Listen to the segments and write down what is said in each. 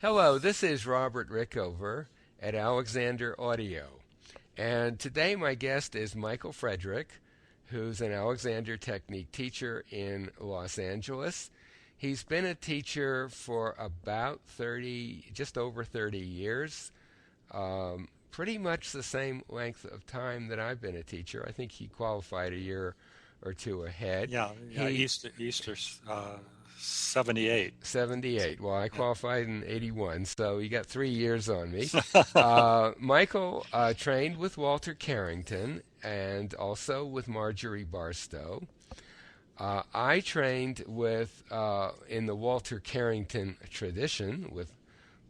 Hello, this is Robert Rickover at Alexander Audio. And today my guest is Michael Frederick, who's an Alexander Technique teacher in Los Angeles. He's been a teacher for about 30, just over 30 years, pretty much the same length of time that I've been a teacher. I think he qualified a year or two ahead. Yeah, Easter's 78. 78. Well, I Yeah. qualified in 81, so you got 3 years on me. Michael trained with Walter Carrington and also with Marjorie Barstow. I trained with in the Walter Carrington tradition with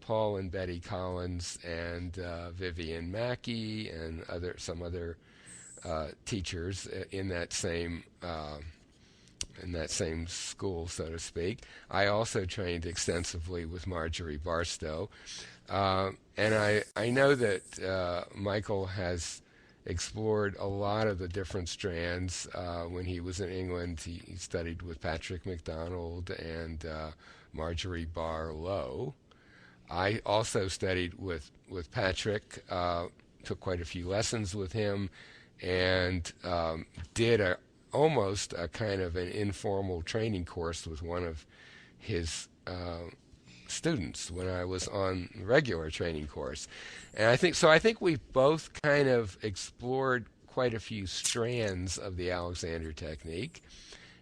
Paul and Betty Collins and Vivian Mackey and some other teachers in that same school, so to speak. I also trained extensively with Marjorie Barstow. And I know that Michael has explored a lot of the different strands. When he was in England, he studied with Patrick MacDonald and Marjorie Barlow. I also studied with Patrick, took quite a few lessons with him, and did almost a kind of an informal training course with one of his students when I was on the regular training course. And I think we've both kind of explored quite a few strands of the Alexander technique.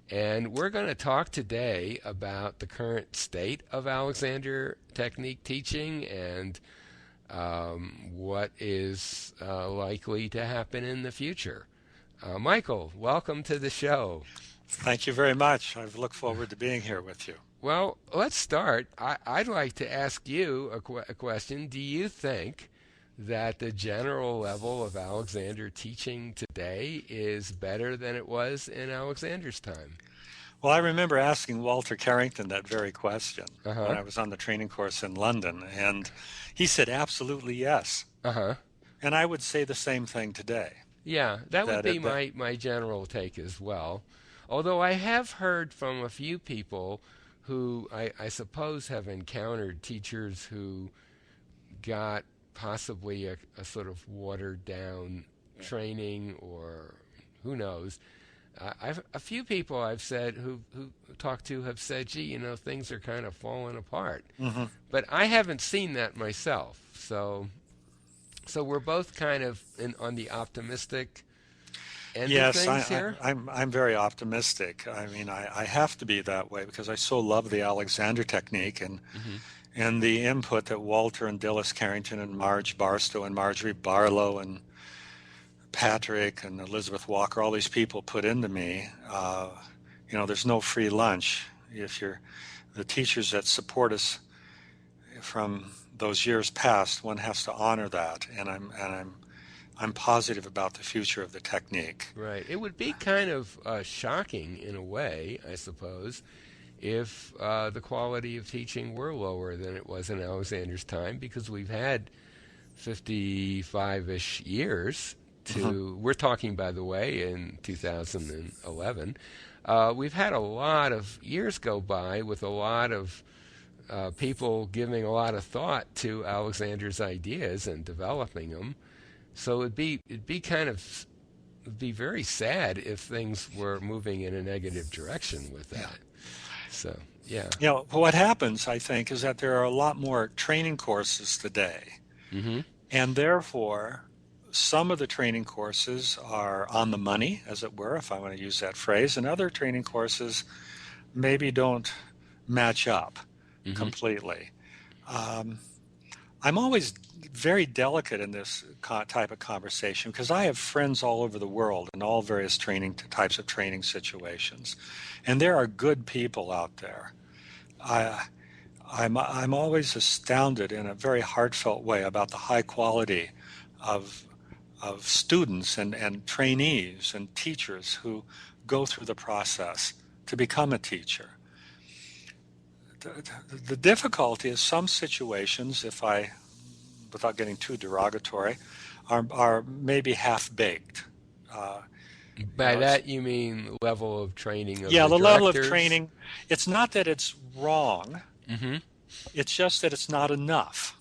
And we're going to talk today about the current state of Alexander technique teaching and what is likely to happen in the future. Michael, welcome to the show. Thank you very much. I look forward to being here with you. Well, let's start. I'd like to ask you a question. Do you think that the general level of Alexander teaching today is better than it was in Alexander's time? Well, I remember asking Walter Carrington that very question when Uh-huh. I was on the training course in London, and he said absolutely yes. Uh-huh. And I would say the same thing today. Yeah, that would That be it, that my general take as well. Although I have heard from a few people who I suppose have encountered teachers who got possibly a sort of watered down training or who knows. A few people I've said who talked to have said, gee, things are kind of falling apart. Mhm. But I haven't seen that myself. So we're both kind of on the optimistic end of Yes, things here. I'm very optimistic. I mean, I have to be that way because I so love the Alexander technique Hmm. and the input that Walter and Dilys Carrington and Marge Barstow and Marjorie Barlow and Patrick and Elizabeth Walker, all these people put into me. There's no free lunch. If you're the teachers that support us from those years past, one has to honor that, and I'm positive about the future of the technique. Right. It would be kind of shocking in a way, I suppose, if the quality of teaching were lower than it was in Alexander's time, because we've had 55-ish years Mhm. we're talking, by the way, in 2011. We've had a lot of years go by with a lot of people giving a lot of thought to Alexander's ideas and developing them. So it'd be very sad if things were moving in a negative direction with Yeah. that. So yeah. What happens, I think, is that there are a lot more training courses today, Hmm. and therefore some of the training courses are on the money, as it were, if I want to use that phrase, and other training courses maybe don't match up Hmm. completely. Um, I'm always very delicate in this type of conversation because I have friends all over the world in all various training types of training situations, and there are good people out there. I, I'm always astounded in a very heartfelt way about the high quality of students and trainees and teachers who go through the process to become a teacher. The difficulty is some situations, if I, without getting too derogatory, are maybe half baked. Uh, you By know, it's that you mean level of training of yeah, the the level of directors? training. It's not that it's wrong. Hmm. It's just that it's not enough.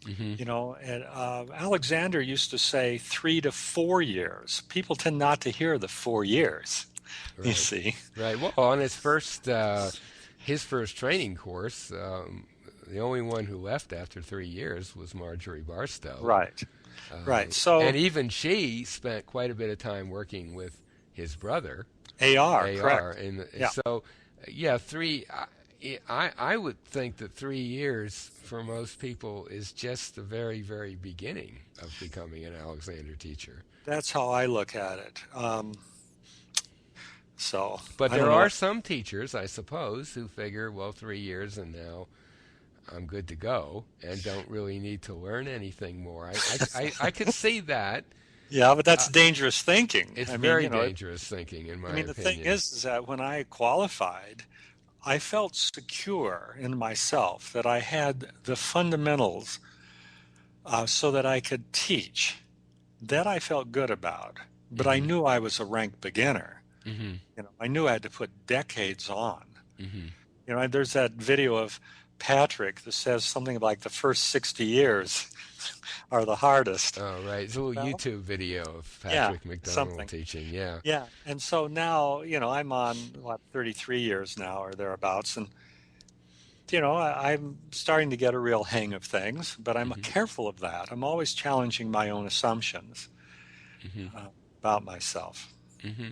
Hmm. You know, and Alexander used to say 3 to 4 years. People tend not to hear the 4 years, you Right. see. Right. Well, on his first training course, the only one who left after 3 years was Marjorie Barstow. Right, right. So And even she spent quite a bit of time working with his brother, AR, AR. correct. And Yeah, so, yeah, I would think that 3 years for most people is just the very, very beginning of becoming an Alexander teacher. that's how I look at it. So But I don't there know are what. some teachers, I suppose, who figure, well, 3 years and now I'm good to go and don't really need to learn anything more. I could see that. Yeah, but that's Uh, dangerous thinking. it's I mean, very dangerous thinking, in I my mean, the thing opinion. is that when I qualified, I felt secure in myself that I had the fundamentals so that I could teach. That I felt good about, but I Hmm. knew I was a rank beginner. Hmm. You know, I knew I had to put decades on. Hmm. You know, there's that video of Patrick that says something like the first 60 years are the hardest. Oh, right. It's a little Well, YouTube video of yeah, Patrick McDonald something. teaching. Yeah. Yeah. And so now, you know, I'm on what 33 years now or thereabouts. And, you know, I'm starting to get a real hang of things, but I'm Hmm. careful of that. I'm always challenging my own assumptions Hmm. uh, about myself. Hmm.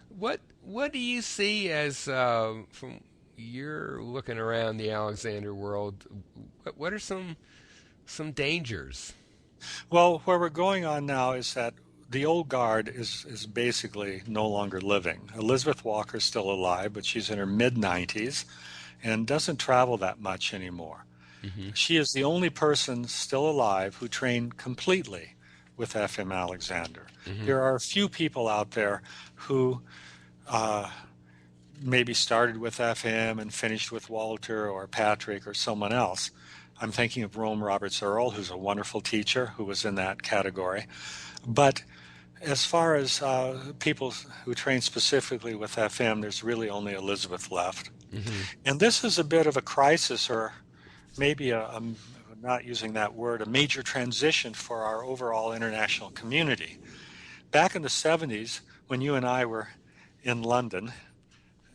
What do you see as from you're looking around the Alexander world? What are some dangers? Well, where we're going on now is that the old guard is basically no longer living. Elizabeth Walker's still alive, but she's in her mid 90s and doesn't travel that much anymore. Hmm. She is the only person still alive who trained completely with FM Alexander. Hmm. There are a few people out there who uh, maybe started with FM and finished with Walter or Patrick or someone else. I'm thinking of Rome Roberts Earl, who's a wonderful teacher who was in that category. But as far as people who train specifically with FM, there's really only Elizabeth left. Hmm. And this is a bit of a crisis, or maybe not using that word, a major transition for our overall international community. Back in the 70s, when you and I were in London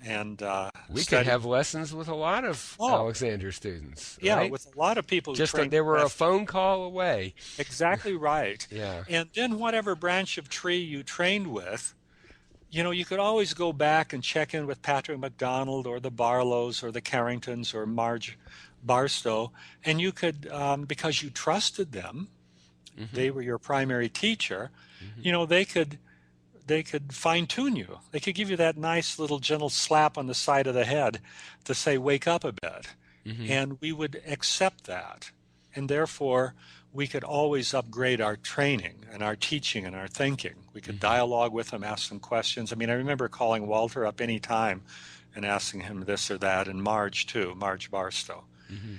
and We could studying, have lessons with a lot of oh, Alexander students, yeah, right? with a lot of people who Just that trained they were with a FM. phone call away. Exactly right. Yeah. And then whatever branch of tree you trained with, you know, you could always go back and check in with Patrick MacDonald or the Barlows or the Carringtons or Marge Barstow, and you could, because you trusted them, Hmm. they were your primary teacher, Hmm. you know, they could fine tune you. They could give you that nice little gentle slap on the side of the head to say, wake up a bit. Hmm. And we would accept that. And therefore, we could always upgrade our training and our teaching and our thinking. We could Hmm. dialogue with them, ask them questions. I mean, I remember calling Walter up any time and asking him this or that, and Marge too, Marge Barstow. Hmm.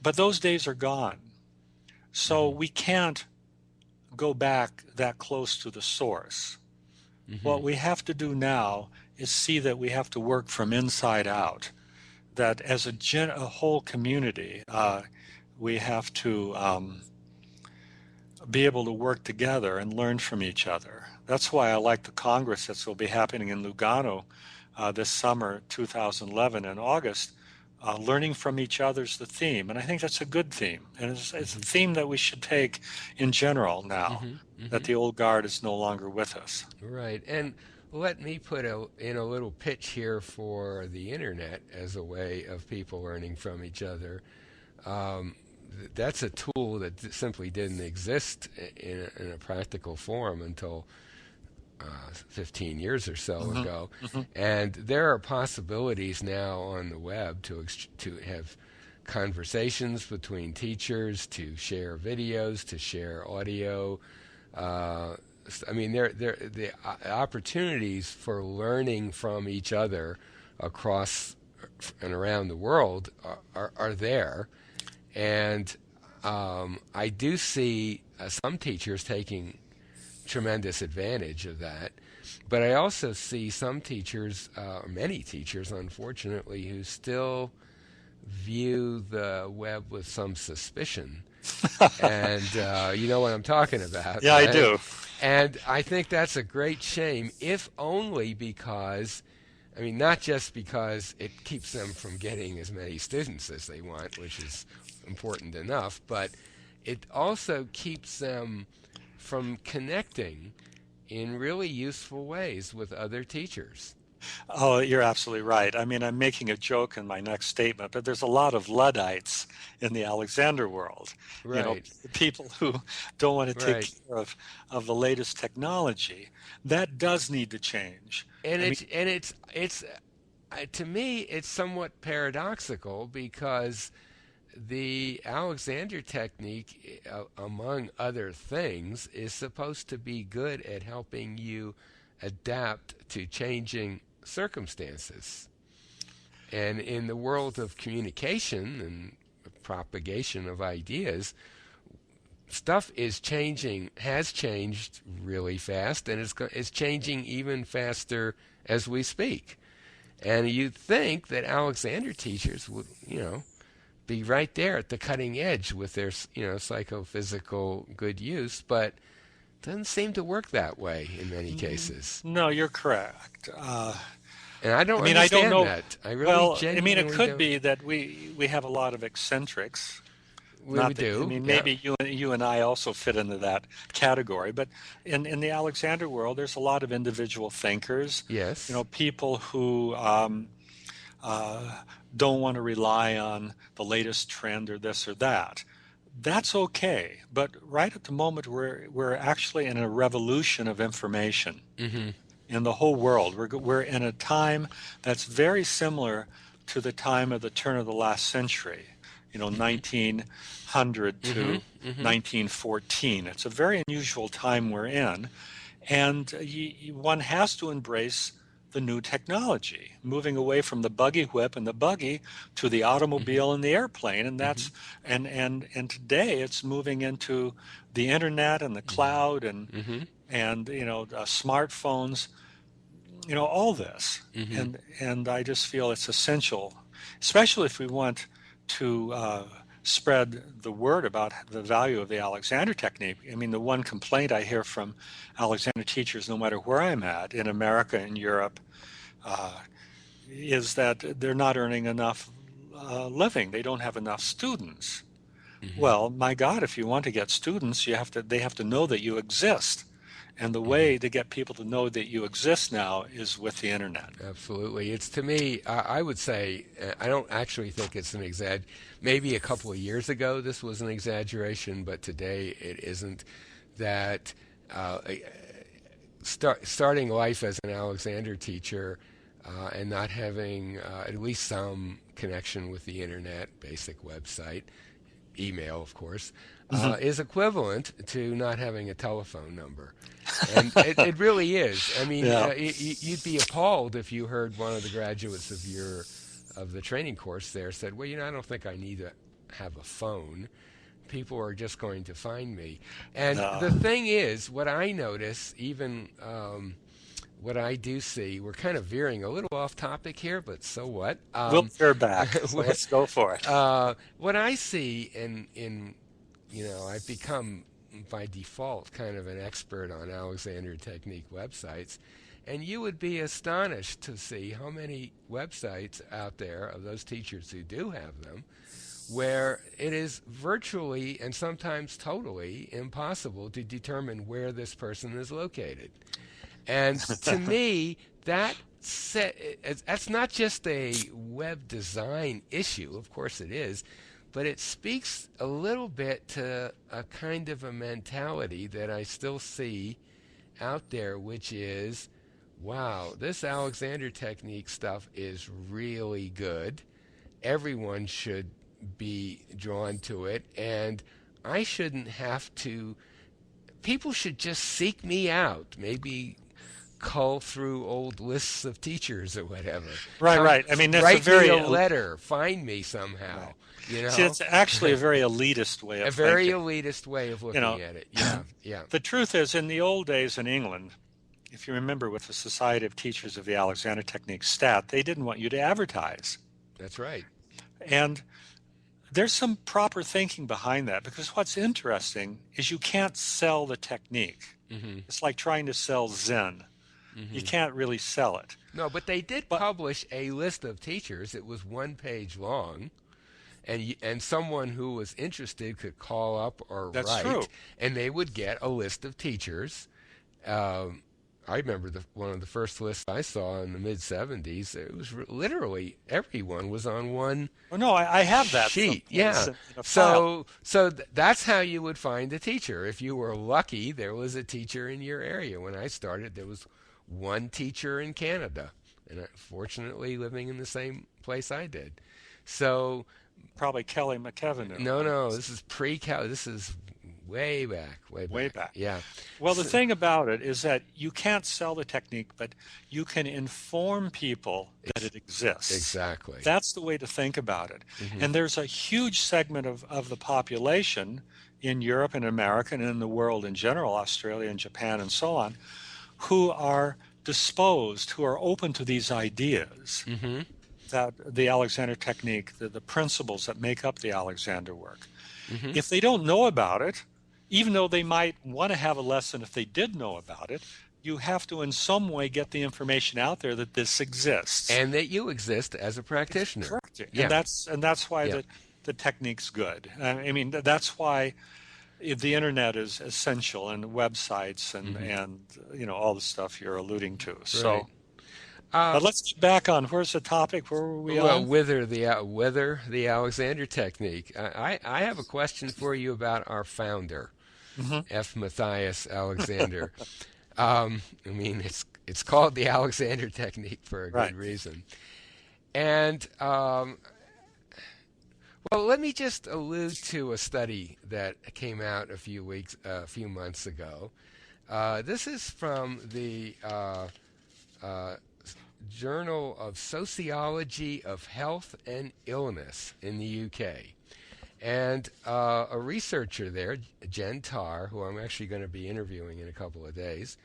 But those days are gone. So Hmm. we can't go back that close to the source. Hmm. What we have to do now is see that we have to work from inside out, that as a whole community, we have to be able to work together and learn from each other. That's why I like the Congress that will be happening in Lugano this summer, 2011, in August. Learning from each other's the theme, and I think that's a good theme, and it's a Hmm. theme that we should take in general now Hmm. that Hmm. the old guard is no longer with us. Right. And let me put in a little pitch here for the internet as a way of people learning from each other. Um, that's a tool that simply didn't exist in a practical form until 15 years or so Hmm. ago. Hmm. And there are possibilities now on the web to have conversations between teachers, to share videos, to share audio. Uh, I mean, the opportunities for learning from each other across and around the world are there. And I do see some teachers taking tremendous advantage of that. But I also see some teachers, many teachers, unfortunately, who still view the web with some suspicion. And you know what I'm talking about, Yeah, I right? do. And I think that's a great shame, if only because, I mean, not just because it keeps them from getting as many students as they want, which is important enough, but it also keeps them from connecting in really useful ways with other teachers. Oh, you're absolutely right. I mean, I'm making a joke in my next statement, but there's a lot of Luddites in the Alexander world. You know, Right, people who don't want to take right. care of the latest technology. That does need to change. And I mean, it's to me it's somewhat paradoxical because the Alexander technique, among other things, is supposed to be good at helping you adapt to changing circumstances. And in the world of communication and propagation of ideas, stuff is changing, has changed really fast, and it's changing even faster as we speak. And you'd think that Alexander teachers would, be right there at the cutting edge with their, psychophysical good use, but it doesn't seem to work that way in many cases. no, you're correct. And I I don't mean, I don't understand know. that. I really Well, I mean, it genuinely could don't. be that we have a lot of eccentrics. We Not that, I do, mean, yeah. maybe you and I also fit into that category, but in the Alexander world, there's a lot of individual thinkers, Yes. people who uh, don't want to rely on the latest trend or this or that. That's okay, but right at the moment we're actually in a revolution of information Hmm. in the whole world. We're in a time that's very similar to the time of the turn of the last century, 1900 Hmm. to Hmm. 1914. It's a very unusual time we're in, and one has to embrace the new technology, moving away from the buggy whip and the buggy to the Hmm. automobile and the airplane, and Hmm. that's and today it's moving into the internet and the cloud Hmm. and smartphones, all this. Hmm. And I just feel it's essential, especially if we want to spread the word about the value of the Alexander technique. I mean, the one complaint I hear from Alexander teachers, no matter where I'm at, in America and Europe, uh, is that they're not earning enough living. They don't have enough students. Hmm. Well, my God, if you want to get students, they have to know that you exist. And the Hmm. way to get people to know that you exist now is with the internet. Absolutely. It's to me, I would say, I don't actually think it's an maybe a couple of years ago this was an exaggeration, but today it isn't. That uh, starting life as an Alexander teacher and not having at least some connection with the internet, basic website, email, of course, Mhm. is equivalent to not having a telephone number. And it really is. I mean, Yeah. you'd be appalled if you heard one of the graduates of the training course there said, "Well, I don't think I need to have a phone. People are just going to find me." And No. the thing is, what I notice, even what I do see, we're kind of veering a little off topic here, but so what? We'll veer back. So let's go for it. What I see I've become by default kind of an expert on Alexander Technique websites, and you would be astonished to see how many websites out there of those teachers who do have them where it is virtually and sometimes totally impossible to determine where this person is located. And to me, that's not just a web design issue, of course it is, but it speaks a little bit to a kind of a mentality that I still see out there, which is, wow, this Alexander Technique stuff is really good. Everyone should be drawn to it, and I shouldn't have to. People should just seek me out. Maybe cull through old lists of teachers or whatever. Right, Come, right. I mean, that's a write me very a letter. Find me right. somehow. See, it's actually a very elitist way A of very thinking. elitist way of You looking know, at it. Yeah, yeah, the truth is, in the old days in England, if you remember with the Society of Teachers of the Alexander Technique stat, they didn't want you to advertise. that's right. And there's some proper thinking behind that, because what's interesting is you can't sell the technique. Hmm. It's like trying to sell Zen. You Hmm. can't really sell it. No, but they did But publish a list of teachers. It was one page long, and someone who was interested could call up or that's write, true. and they would get a list of teachers. Um, I remember one of the first lists I saw in the mid '70s. It was literally everyone was on one Oh, no, I have that sheet. someplace Yeah. in a file. So that's how you would find a teacher. If you were lucky, there was a teacher in your area. When I started, there was one teacher in Canada, and fortunately, living in the same place I did. So Probably Kelly McKevineau. no, this is pre-cal. This is way Way back. back. Yeah. Well, the So, thing about it is that you can't sell the technique, but you can inform people that it exists. exactly. That's the way to think about it. Hmm. And there's a huge segment of the population in Europe and America and in the world in general, Australia and Japan and so on, who are disposed, who are open to these ideas, Hmm. that the Alexander technique, the principles that make up the Alexander work. Hmm. If they don't know about it, even though they might want to have a lesson if they did know about it, you have to in some way get the information out there that this exists. And that you exist as a practitioner. Correct. Yeah. And that's why Yeah. the technique's good. I mean, that's why the internet is essential, and websites and all the stuff you're alluding to. Right. So, Uh, but let's get back on, where's the topic? Where were we well, on? whether the Alexander technique. I have a question for you about our founder, Hmm. F. Matthias Alexander. I mean, it's called the Alexander technique for a Right. good reason. And well, let me just allude to a study that came out a few months ago. This is from the uh, Journal of Sociology of Health and Illness in the UK. And a researcher there, Jen Tarr, who I'm actually going to be interviewing in a couple of days,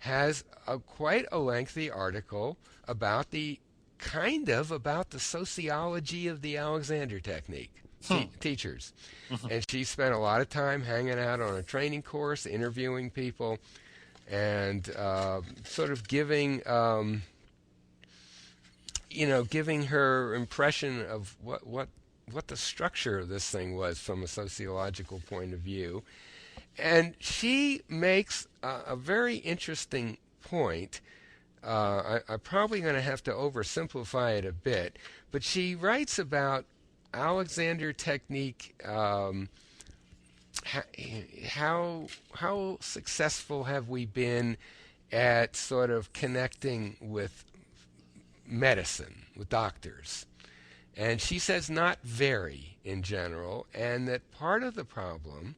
has quite a lengthy article about about the sociology of the Alexander technique. Teachers. And she spent a lot of time hanging out on a training course, interviewing people, and sort of giving her impression of what the structure of this thing was from a sociological point of view. And she makes a very interesting point. I'm probably going to have to oversimplify it a bit, but she writes about Alexander technique. How successful have we been at sort of connecting with medicine, with doctors? And she says not very in general, and that part of the problem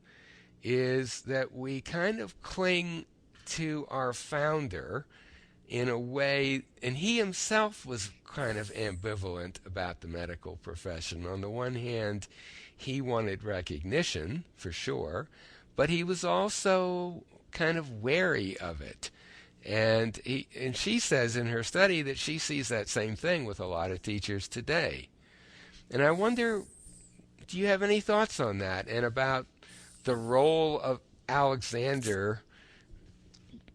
is that we kind of cling to our founder in a way, and he himself was kind of ambivalent about the medical profession. On the one hand, he wanted recognition, for sure, but he was also kind of wary of it. And she says in her study that she sees that same thing with a lot of teachers today. And I wonder, do you have any thoughts on that and about the role of Alexander,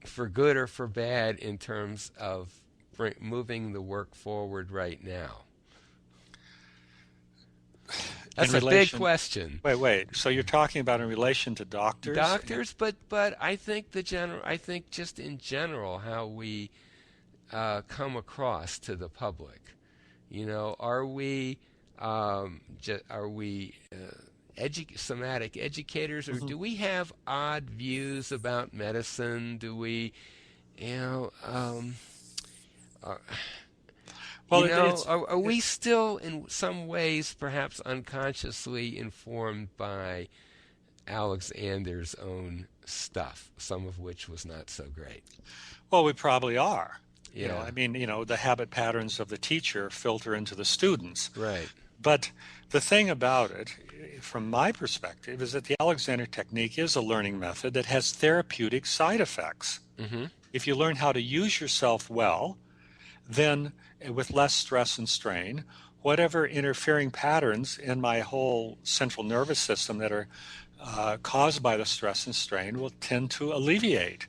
for good or for bad, in terms of moving the work forward right now? That's a big question. Wait. So you're talking about in relation to doctors? Doctors, but I think just in general how we come across to the public. Are we somatic educators, or do we have odd views about medicine? Do we, are we still in some ways perhaps unconsciously informed by Alexander's own stuff, some of which was not so great? Well, we probably are. Yeah. The habit patterns of the teacher filter into the students. Right. But the thing about it, from my perspective, is that the Alexander technique is a learning method that has therapeutic side effects. Mm-hmm. If you learn how to use yourself well, then with less stress and strain, whatever interfering patterns in my whole central nervous system that are caused by the stress and strain will tend to alleviate.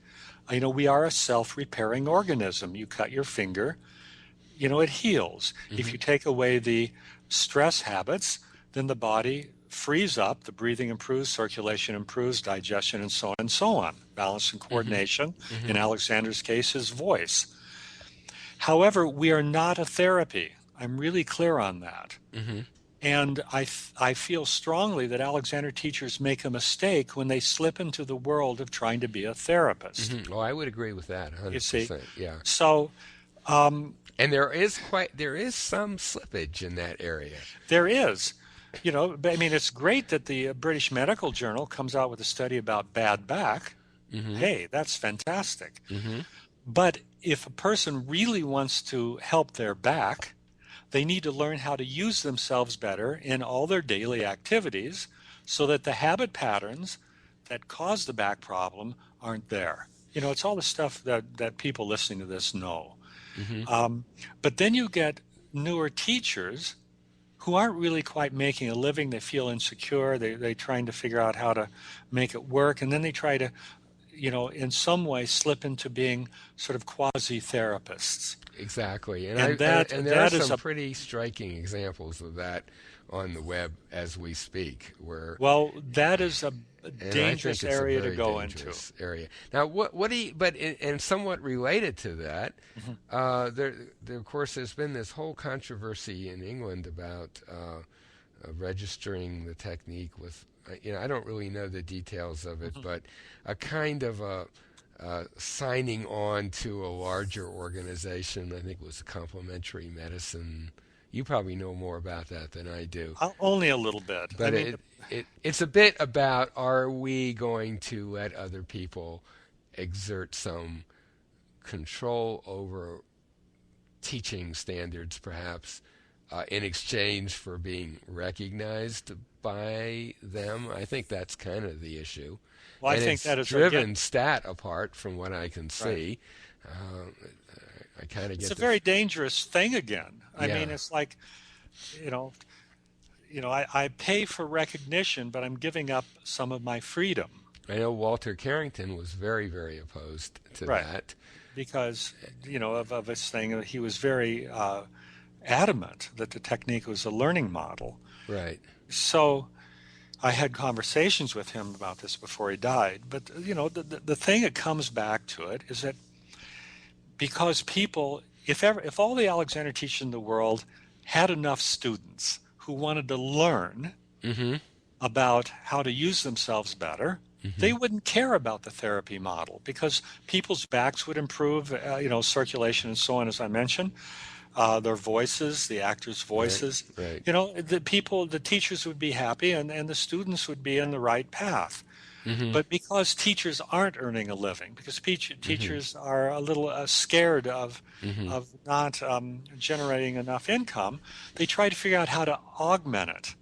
We are a self-repairing organism. You cut your finger, it heals. If Hmm. you take away the stress habits, then the body frees up, the breathing improves, circulation improves, digestion, and so on and so on. Balance and Hmm. coordination, Hmm. in Alexander's case, his voice. However, we are not a therapy. I'm really clear on that. Hmm. And I feel strongly that Alexander teachers make a mistake when they slip into the world of trying to be a therapist. Hmm. Oh, I would agree with that You see? 100%. Yeah. So And there is some slippage in that area. there is, but I mean, it's great that the British Medical Journal comes out with a study about bad back. Hmm. Hey, that's fantastic. Hmm. But if a person really wants to help their back, they need to learn how to use themselves better in all their daily activities so that the habit patterns that cause the back problem aren't there. It's all the stuff that people listening to this know. Hmm. But then you get newer teachers who aren't really quite making a living. They feel insecure. They're trying to figure out how to make it work. And then they try to, in some way slip into being sort of quasi-therapists. Exactly. And And there are that is some pretty striking examples of that on the web as we speak, where that is a and I think dangerous it's a area to very go into. dangerous area. Now, what do you? But and somewhat related to that, there of course there's been this whole controversy in England about registering the technique with. I don't really know the details of it, but a kind of a signing on to a larger organization. I think it was Complementary Medicine. You probably know more about that than I do. Only a little bit. But it's a bit about, are we going to let other people exert some control over teaching standards, perhaps, in exchange for being recognized by them? I think that's kind of the issue. Well, I And think it's that is driven stat apart from what I can right. see. Uh, I kind of It's get a very dangerous thing again. I yeah. mean, it's like, you know, I pay for recognition, but I'm giving up some of my freedom. I know Walter Carrington was very, very opposed to Right. that. Because, of his thing, he was very adamant that the technique was a learning model. Right. So I had conversations with him about this before he died. But, the thing that comes back to it is that because people, if all the Alexander teachers in the world had enough students who wanted to learn Mm-hmm. about how to use themselves better, they wouldn't care about the therapy model because people's backs would improve, circulation and so on, as I mentioned, their voices, the actors' voices. Right. The teachers would be happy and the students would be in the right path. Mm-hmm. But because teachers aren't earning a living, because teachers are a little scared of Mm-hmm. not generating enough income, they try to figure out how to augment it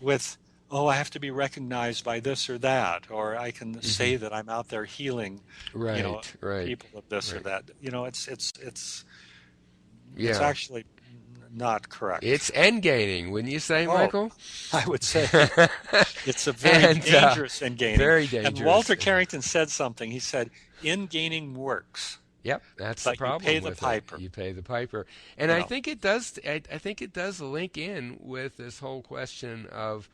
with, I have to be recognized by this or that, or I can say that I'm out there healing, Right. Right. people of this or Right. that. It's Yeah. actually not correct. It's end gaining, wouldn't you say, Oh, Michael? I would say it's a very And, dangerous in gaining. very And dangerous. Walter Carrington said something. He said, in gaining works, Yep, that's but the problem you pay the with piper. it. You pay the piper, and You I know. think it does. I think it does link in with this whole question of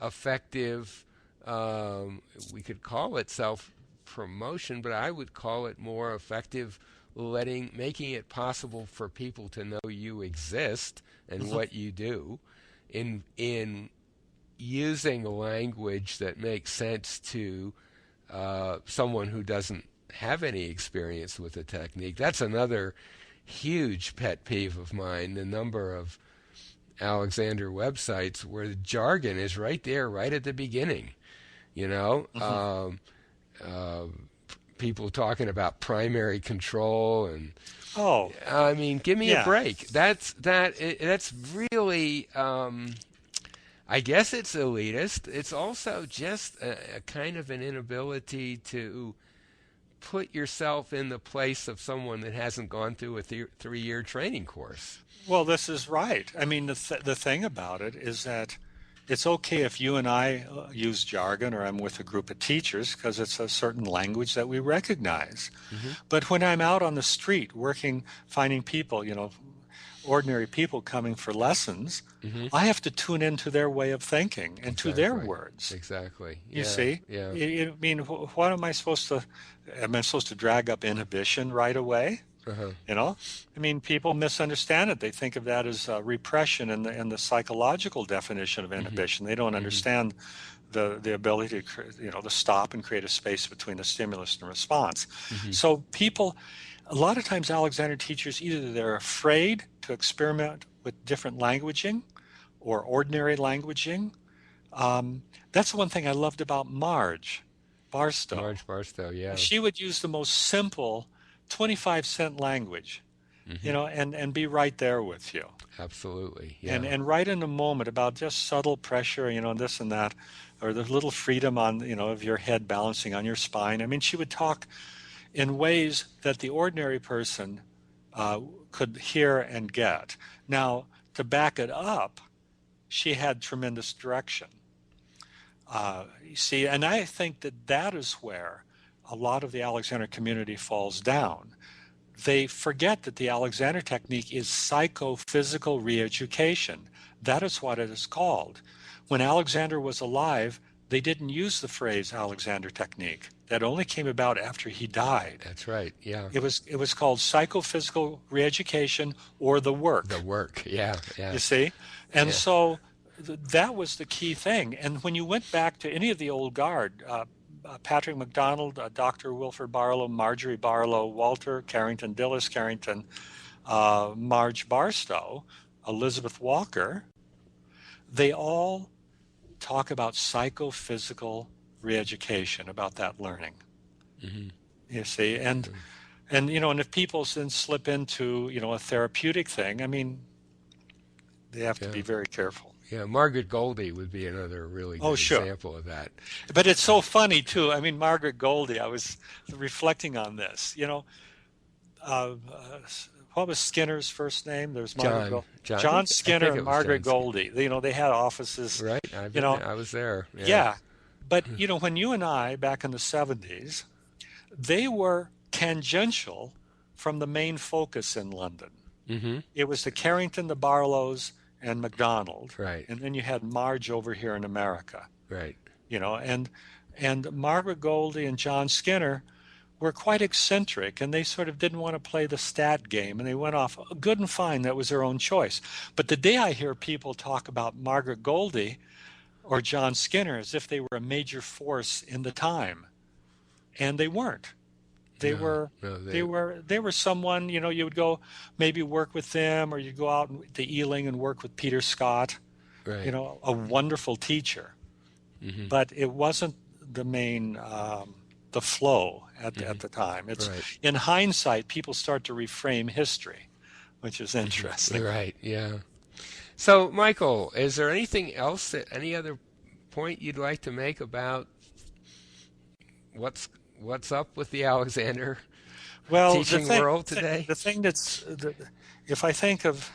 effective. We could call it self promotion, but I would call it more effective making it possible for people to know you exist and what you do, in using language that makes sense to someone who doesn't have any experience with the technique. That's another huge pet peeve of mine, the number of Alexander websites where the jargon is right there, right at the beginning. People talking about primary control, and Oh, I mean, give me a yeah. break. That's really. I guess it's elitist. It's also just a kind of an inability to put yourself in the place of someone that hasn't gone through a 3-year training course. Well, this is right. I mean, the thing about it is that it's okay if you and I use jargon or I'm with a group of teachers because it's a certain language that we recognize. Hmm. But when I'm out on the street working, finding people, ordinary people coming for lessons, Hmm. I have to tune into their way of thinking and to their Exactly. words. Exactly. You Yeah. see, Yeah. I mean, what am I supposed to? Am I supposed to drag up inhibition right away? Uh-huh. I mean, people misunderstand it. They think of that as repression in the psychological definition of Hmm. inhibition. They don't Hmm. understand the ability to to stop and create a space between the stimulus and response. Hmm. So people, a lot of times, Alexander teachers either they're afraid to experiment with different languaging or ordinary languaging. Um, that's the one thing I loved about Marge Barstow. Marge Barstow. Yeah. She would use the most simple 25-cent language, Hmm. and be right there with you. Absolutely. And Yeah. and right in the moment about just subtle pressure, this and that, or the little freedom on, of your head balancing on your spine. I mean, she would talk in ways that the ordinary person uh, could hear and get. Now, to back it up, she had tremendous direction. You see, and I think that is where a lot of the Alexander community falls down. They forget that the Alexander technique is psychophysical re-education. That is what it is called. When Alexander was alive, they didn't use the phrase Alexander technique. That only came about after he died. That's right. Yeah. It was called psychophysical re-education, or the work. The work. Yeah. Yeah. You see? And Yeah. so that was the key thing. And when you went back to any of the old guard, Patrick MacDonald, Dr. Wilford Barlow, Marjorie Barlow, Walter Carrington, Dilys Carrington, Marge Barstow, Elizabeth Walker, they all talk about psychophysical re-education, about that learning. Hmm. You see? And if people then slip into, a therapeutic thing, I mean, they have to Yeah. be very careful. Yeah. Margaret Goldie would be another really Oh, good sure. example of that. But it's so funny too. I mean, Margaret Goldie, I was reflecting on this. Uh, uh, what was Skinner's first name? There's Margaret John. John. John I Skinner think and it was Margaret John Skinner. Goldie. They had offices, Right. I've you been. know. I was there. Yeah. Yeah. But, when you and I, back in the 70s, they were tangential from the main focus in London. Hmm. It was the Carrington, the Barlows, and MacDonald. Right. And then you had Marge over here in America. Right. And Margaret Goldie and John Skinner were quite eccentric, and they sort of didn't want to play the stat game, and they went off. Good and fine, that was their own choice. But the day I hear people talk about Margaret Goldie or John Skinner as if they were a major force in the time, and they weren't. They No. were No. they were someone, you would go maybe work with them, or you go out to Ealing and work with Peter Scott, Right. a wonderful teacher. Hmm. But it wasn't the main the flow at the time. It's Right. in hindsight, people start to reframe history, which is interesting. Right. Yeah. So, Michael, is there anything else, any other point you'd like to make about what's up with the Alexander Well, teaching world today? the thing if I think of,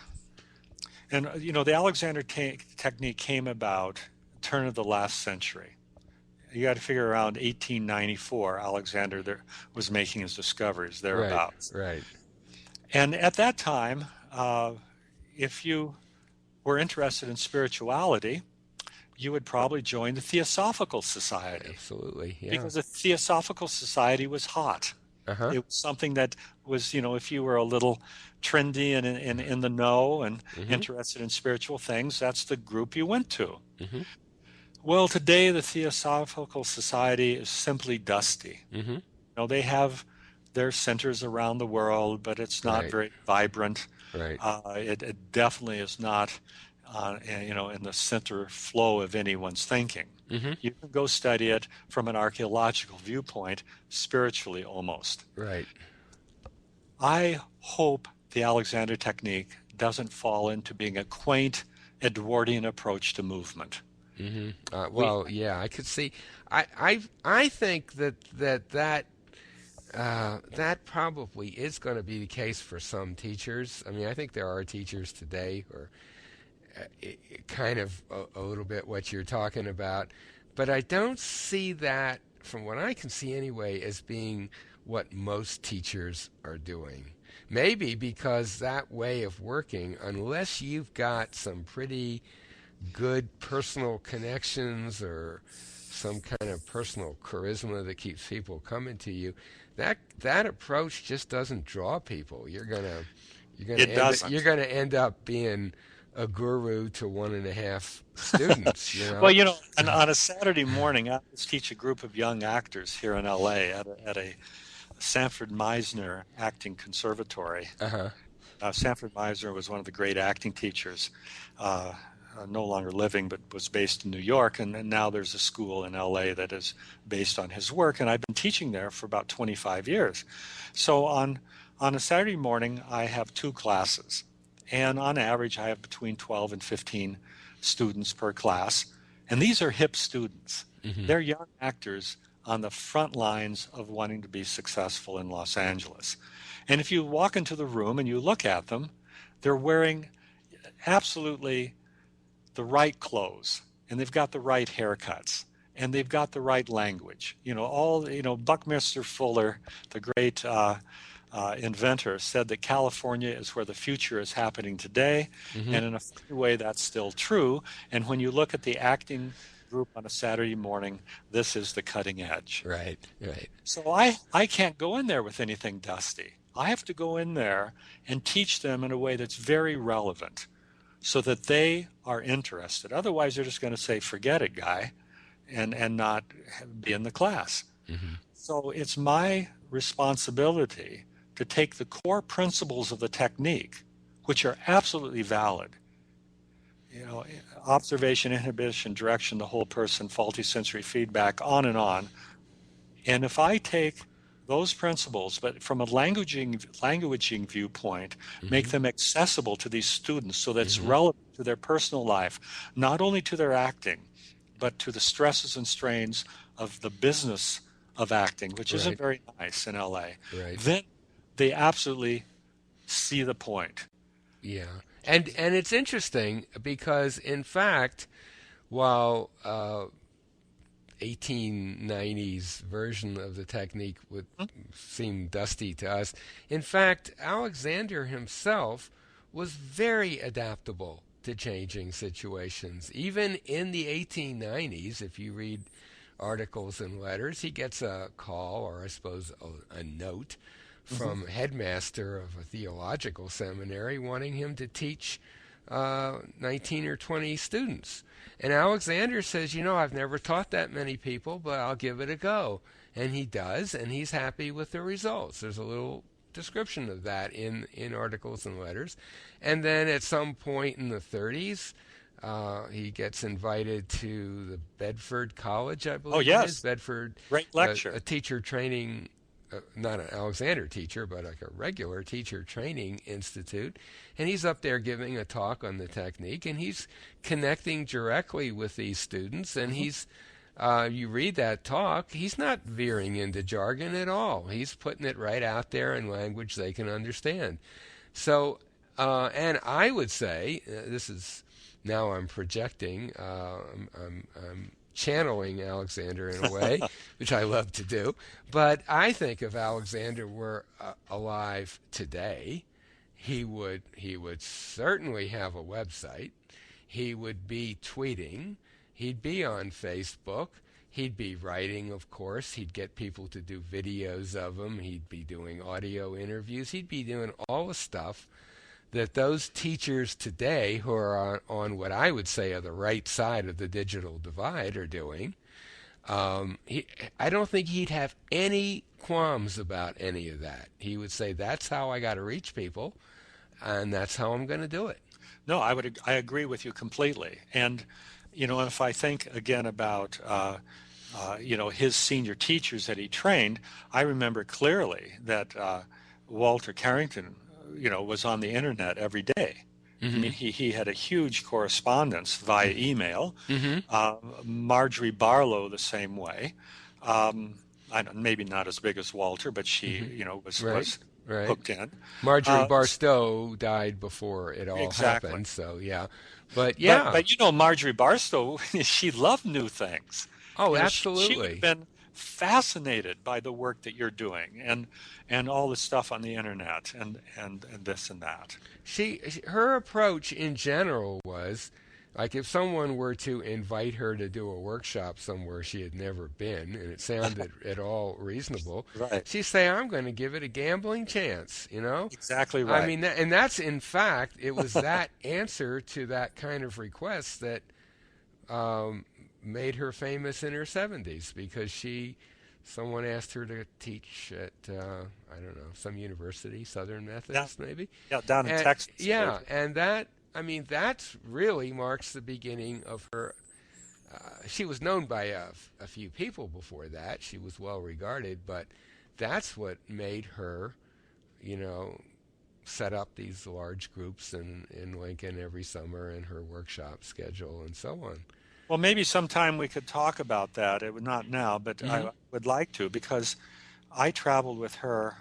and the Alexander technique came about turn of the last century. You got to figure around 1894, Alexander was making his discoveries thereabouts. Right. And at that time, if you were interested in spirituality, you would probably join the Theosophical Society, Absolutely. Yeah. because the Theosophical Society was hot. Uh-huh. It was something that was, if you were a little trendy and in the know and interested in spiritual things, that's the group you went to. Hmm. Well, today the Theosophical Society is simply dusty. Hmm. They have their centers around the world, but it's not Right. very vibrant. Right. It definitely is not, in the center flow of anyone's thinking. Hmm. You can go study it from an archaeological viewpoint, spiritually almost. Right. I hope the Alexander technique doesn't fall into being a quaint Edwardian approach to movement. Hmm. Well, yeah, I could see. I think that that probably is going to be the case for some teachers. I mean, I think there are teachers today who are kind of a little bit what you're talking about, but I don't see that, from what I can see anyway, as being what most teachers are doing. Maybe because that way of working, unless you've got some pretty good personal connections or some kind of personal charisma that keeps people coming to you, that approach just doesn't draw people. It doesn't. You're gonna end up being a guru to 1.5 students. You Well, know. on a Saturday morning, I always teach a group of young actors here in LA at a Sanford Meisner Acting Conservatory. Uh-huh. Sanford Meisner was one of the great acting teachers, no longer living, but was based in New York. And now there's a school in LA that is based on his work. And I've been teaching there for about 25 years. So on a Saturday morning, I have 2 classes. And on average, I have between 12 and 15 students per class. And these are hip students. Mm-hmm. They're young actors on the front lines of wanting to be successful in Los Angeles. And if you walk into the room and you look at them, they're wearing absolutely the right clothes, and they've got the right haircuts, and they've got the right language. Buckminster Fuller, the great inventor, said that California is where the future is happening today, Mm-hmm. and in a funny way, that's still true. And when you look at the acting group on a Saturday morning, this is the cutting edge. Right. Right. So I can't go in there with anything dusty. I have to go in there and teach them in a way that's very relevant so that they are interested. Otherwise, they're just going to say, forget it, guy, and not be in the class. Mm-hmm. So it's my responsibility to take the core principles of the technique, which are absolutely valid. Observation, inhibition, direction, the whole person, faulty sensory feedback, on and on. And if I take those principles, but from a languaging viewpoint, Mm-hmm. make them accessible to these students so that it's Mm-hmm. relevant to their personal life, not only to their acting, but to the stresses and strains of the business of acting, which Right. isn't very nice in LA. Right. Then they absolutely see the point. Yeah. And it's interesting because, in fact, while 1890s version of the technique would seem dusty to us, in fact, Alexander himself was very adaptable to changing situations. Even in the 1890s, if you read articles and letters, he gets a call, or I suppose a note, from a headmaster of a theological seminary wanting him to teach 19 or 20 students. And Alexander says, I've never taught that many people, but I'll give it a go. And he does, and he's happy with the results. There's a little description of that in articles and letters. And then at some point in the 30s, he gets invited to the Bedford College, I believe. Oh, yes. It is. Bedford. Great lecture. A teacher training, not an Alexander teacher, but like a regular teacher training institute. And he's up there giving a talk on the technique, and he's connecting directly with these students. And he's, you read that talk, he's not veering into jargon at all. He's putting it right out there in language they can understand. So, and I would say, this is, now I'm projecting, I'm channeling Alexander in a way, which I love to do. But I think if Alexander were alive today, he would certainly have a website. He would be tweeting. He'd be on Facebook. He'd be writing, of course. He'd get people to do videos of him. He'd be doing audio interviews. He'd be doing all the stuff that those teachers today who are on what I would say are the right side of the digital divide are doing. I don't think he'd have any qualms about any of that. He would say, that's how I got to reach people, and that's how I'm going to do it. No, I agree with you completely. And, if I think again about, his senior teachers that he trained, I remember clearly that Walter Carrington, was on the internet every day. Mm-hmm. I mean, he had a huge correspondence via email. Mm-hmm. Marjorie Barlow the same way. maybe not as big as Walter, but she, Hmm. Right, was right. hooked in. Marjorie Uh, Barstow died before it all exactly. happened, so yeah. But But yeah, Marjorie Barstow, she loved new things. oh, She would have absolutely. been fascinated by the work that you're doing and all the stuff on the internet and this and that. Her approach in general was like if someone were to invite her to do a workshop somewhere she had never been and it sounded at all reasonable, Right. she'd say, I'm going to give it a gambling chance, you know? Exactly I right. mean, and that's in fact, it was that answer to that kind of request that um, made her famous in her 70s because someone asked her to teach at, I don't know, some university, Southern Yeah. Methodist maybe. Yeah. Down in And Texas, I believe. yeah, and that, I mean, that really marks the beginning of her. She was known by a few people before that. She was well regarded, but that's what made her, you know, set up these large groups in Lincoln every summer and her workshop schedule and so on. Well, maybe sometime we could talk about that. It would not now, but Hmm. I would like to because I traveled with her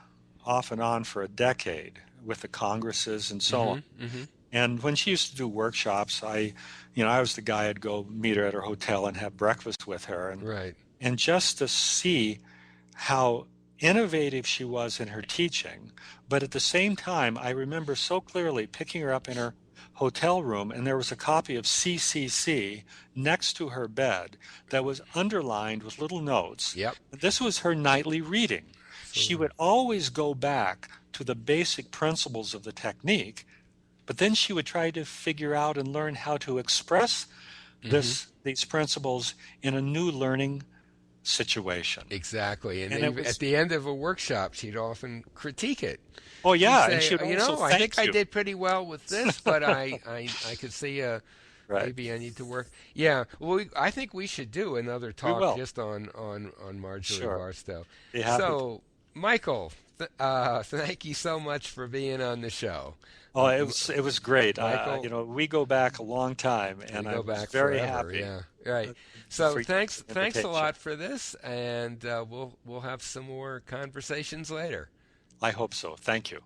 off and on for a decade with the congresses and so on. Hmm. Hmm. And when she used to do workshops, I was the guy I'd go meet her at her hotel and have breakfast with her, Right. and just to see how innovative she was in her teaching. But at the same time, I remember so clearly picking her up in her hotel room, and there was a copy of CCC next to her bed that was underlined with little notes. Yep. This was her nightly reading. She Absolutely. would always go back to the basic principles of the technique, but then she would try to figure out and learn how to express Hmm. these principles in a new learning situation. Exactly. And And it even at was, the end of a workshop, she'd often critique it. oh She'd yeah, and she say, would you also know, I think thank I you. did pretty well with this, but I could see Right. maybe I need to work. Yeah, well, I think we should do another We talk will. just on Marjorie Sure. Barstow. Be happy to. So, Michael, thank you so much for being on the show. Oh, M- it was great. Michael, We go back a long time, we and I go was back very forever. happy Yeah, right. uh, So for you thanks, for the thanks a invitation. lot for this, and we'll have some more conversations later. I hope so. Thank you.